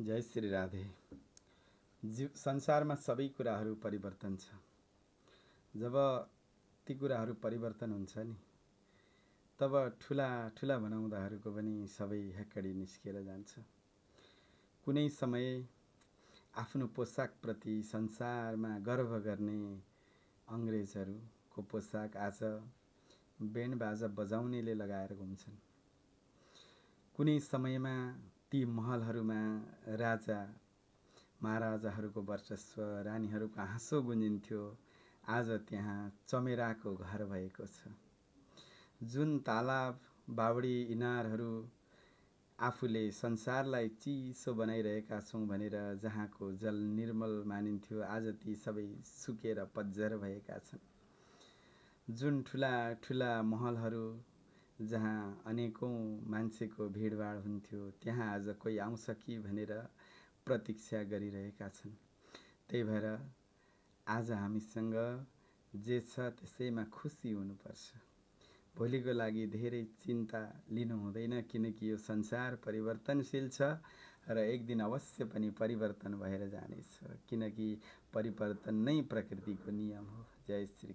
जय श्री राधे। संसारमा सबै कुराहरू परिवर्तन छ। जब ती कुराहरू परिवर्तन हुन्छ नि, तब ठुला ठुला भनाउँदाहरूको पनि सबै हेक्कडी निस्केर जान्छ। कुनै समय आफ्नो पोसाकप्रति संसारमा गर्व गर्ने अङ्ग्रेजहरूको पोसाक आज बेन्ड बाजा बजाउनेले लगाएर घुम्छन्। कुनै समयमा ती महलहरूमा राजा महाराजाहरूको वर्चस्व, रानीहरूको हाँसो गुन्जिन्थ्यो। आज त्यहाँ चमेराको घर भएको छ। जुन तालाब, बावडी, इनारहरू आफूले संसारलाई चिसो बनाइरहेका छौँ भनेर जहाँको जल निर्मल मानिन्थ्यो, आज ती सबै सुकेर पतझर भएका छन्। जुन ठुला ठुला महलहरू जहाँ अनेकौं मान्छेको भिडभाड हुन्थ्यो, त्यहाँ आज कोही आउँछ कि भनेर प्रतीक्षा गरिरहेका छन्। त्यही भएर आज हामीसँग जे छ त्यसैमा खुसी हुनुपर्छ। भोलिको लागि धेरै चिन्ता लिनु हुँदैन, किनकि यो संसार परिवर्तनशील छ र एक दिन अवश्य पनि परिवर्तन भएर जानेछ, किनकि परिवर्तन नै प्रकृतिको नियम हो। जय श्री